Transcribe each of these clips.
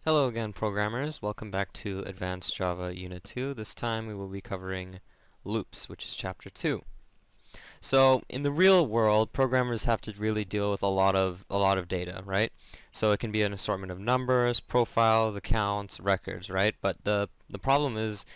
Hello again, programmers. Welcome back to Advanced Java Unit 2. This time we will be covering loops, which is Chapter 2. So, in the real world, programmers have to really deal with a lot of data, right? So it can be an assortment of numbers, profiles, accounts, records, right? But the problem is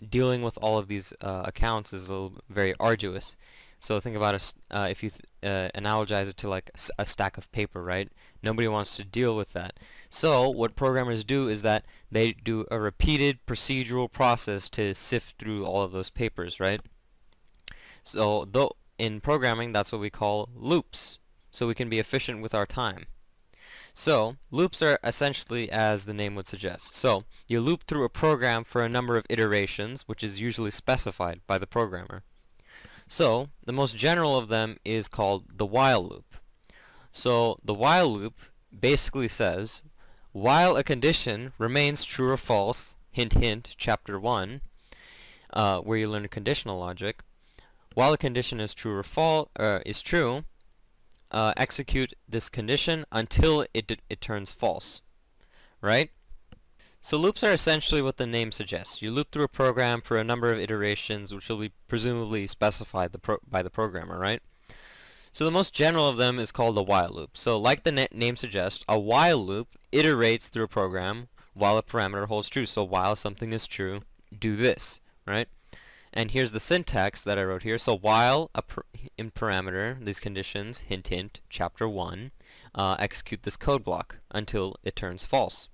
dealing with all of these accounts is very arduous. So think about if you analogize it to like a stack of paper, right? Nobody wants to deal with that. So what programmers do is that they do a repeated procedural process to sift through all of those papers, right? So though in programming, that's what we call loops. So we can be efficient with our time. So loops are essentially as the name would suggest. So you loop through a program for a number of iterations, which is usually specified by the programmer. So the most general of them is called the while loop. So the while loop basically says, while a condition remains true or false, hint hint, chapter 1, where you learn conditional logic, while a condition is true or false, execute this condition until it turns false, right? So loops are essentially what the name suggests. You loop through a program for a number of iterations, which will be presumably specified by the programmer, right? So the most general of them is called a while loop. So like the name suggests, a while loop iterates through a program while a parameter holds true. So while something is true, do this, right? And here's the syntax that I wrote here. So while in parameter, these conditions, hint hint, chapter 1, execute this code block until it turns false.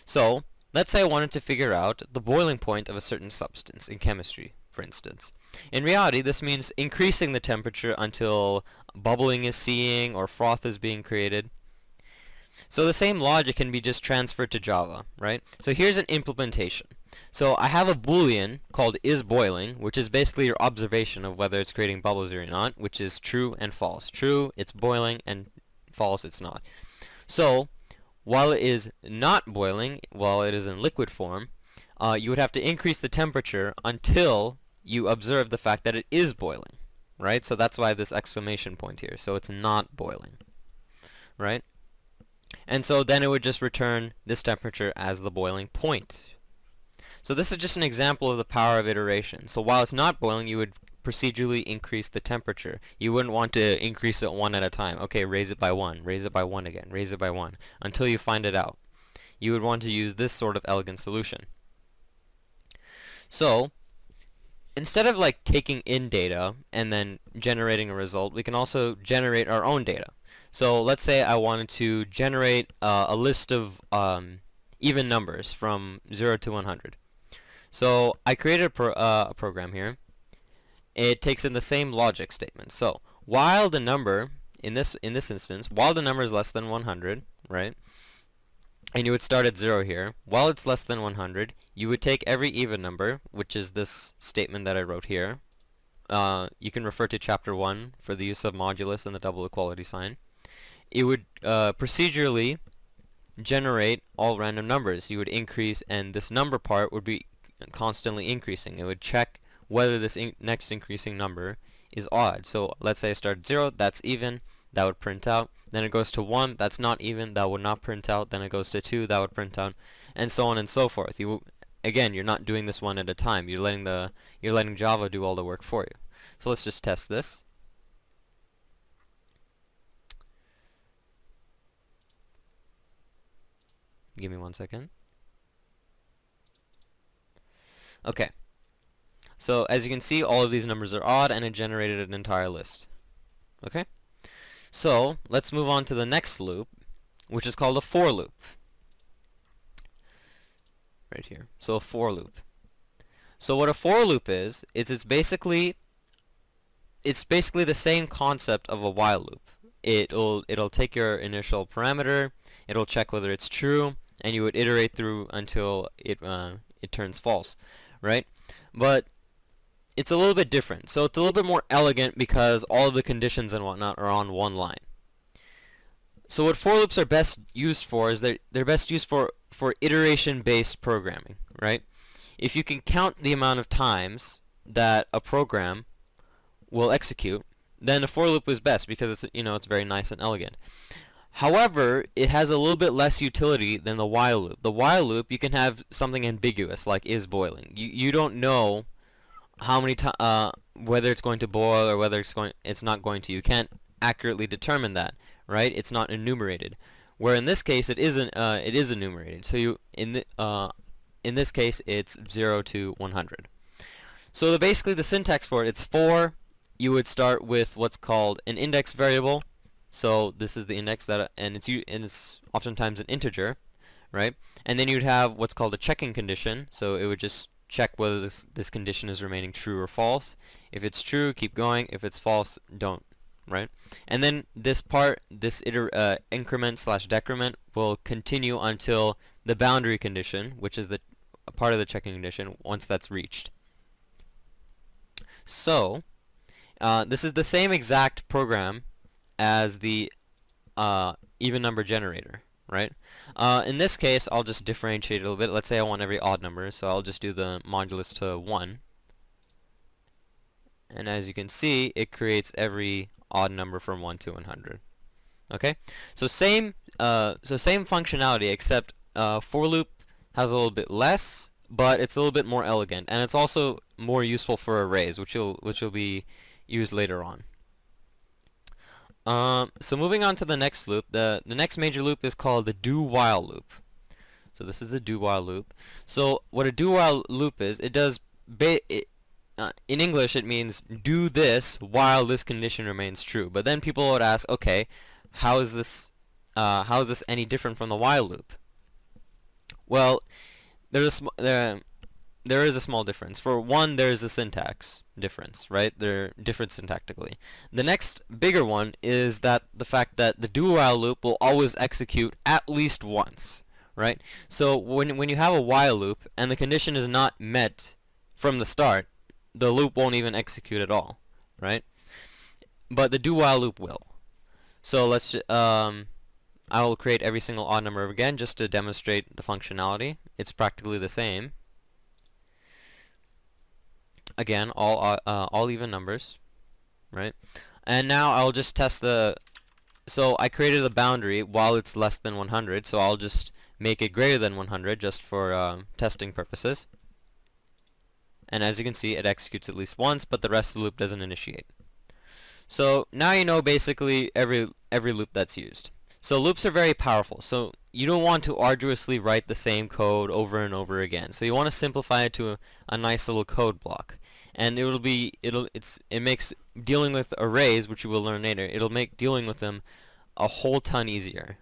So let's say I wanted to figure out the boiling point of a certain substance in chemistry, for instance. In reality, this means increasing the temperature until bubbling is seeing or froth is being created. So the same logic can be just transferred to Java, right? So here's an implementation. So I have a boolean called isBoiling, which is basically your observation of whether it's creating bubbles or not, which is true and false. True, it's boiling, and false, it's not. So while it is not boiling, while it is in liquid form, you would have to increase the temperature until you observe the fact that it is boiling, right? So that's why this exclamation point here. So it's not boiling, right? And so then it would just return this temperature as the boiling point. So this is just an example of the power of iteration. So while it's not boiling, you would procedurally increase the temperature. You wouldn't want to increase it one at a time. Okay, raise it by 1, raise it by 1 again, raise it by 1, until you find it out. You would want to use this sort of elegant solution. So instead of like taking in data and then generating a result, we can also generate our own data. So let's say I wanted to generate a list of even numbers from 0 to 100. So I created a program here. It takes in the same logic statement. So while the number, in this instance, while the number is less than 100, right? And you would start at 0 here. While it's less than 100, you would take every even number, which is this statement that I wrote here. You can refer to chapter 1 for the use of modulus and the double equality sign. It would procedurally generate all random numbers. You would increase, and this number part would be constantly increasing. It would check whether this next increasing number is odd. So let's say I start at 0, that's even, that would print out. Then it goes to 1, that's not even, that would not print out. Then it goes to 2, that would print out, and so on and so forth. Again, you're not doing this one at a time. You're letting Java do all the work for you. So let's just test this. Give me 1 second. Okay. So as you can see, all of these numbers are odd, and it generated an entire list. Okay? So let's move on to the next loop, which is called a for loop. Right here. So a for loop. So what a for loop is it's basically the same concept of a while loop. It'll take your initial parameter, it'll check whether it's true, and you would iterate through until it turns false, right? But it's a little bit different. So it's a little bit more elegant because all of the conditions and whatnot are on one line. So what for loops are best used for is they're best used for iteration-based programming, right? If you can count the amount of times that a program will execute, then a for loop is best because it's very nice and elegant. However, it has a little bit less utility than the while loop. The while loop, you can have something ambiguous like is boiling. You don't know how many whether it's going to boil or whether it's not going to. You can't accurately determine that, right? It's not enumerated. Where in this case it is enumerated. So in this case it's 0 to 100. So basically the syntax for it, it's for, you would start with what's called an index variable. So this is the index and it's oftentimes an integer, right? And then you'd have what's called a checking condition. So it would just check whether this condition is remaining true or false. If it's true, keep going. If it's false, don't, right? And then this increment slash decrement will continue until the boundary condition, which is a part of the checking condition, once that's reached. So this is the same exact program as the even number generator, right? In this case, I'll just differentiate a little bit. Let's say I want every odd number, so I'll just do the modulus to 1. And as you can see, it creates every odd number from 1 to 100. Okay? So same functionality, except for loop has a little bit less, but it's a little bit more elegant, and it's also more useful for arrays, which will be used later on. So moving on to the next loop, the next major loop is called the do-while loop. So this is the do-while loop. So what a do-while loop is, it does in English it means do this while this condition remains true. But then people would ask, okay, how is this any different from the while loop? Well, there is a small difference. For one, there is a syntax difference, right? They're different syntactically. The next bigger one is that the fact that the do-while loop will always execute at least once, right? So when you have a while loop and the condition is not met from the start, the loop won't even execute at all, right? But the do-while loop will. So I will create every single odd number again just to demonstrate the functionality. It's practically the same. Again, all even numbers, right? And now I'll just test so I created a boundary while it's less than 100, so I'll just make it greater than 100 just for testing purposes. And as you can see, it executes at least once, but the rest of the loop doesn't initiate. So now you know basically every loop that's used. So loops are very powerful, so you don't want to arduously write the same code over and over again. So you want to simplify it to a nice little code block. And it makes dealing with arrays, which you will learn later, it'll make dealing with them a whole ton easier.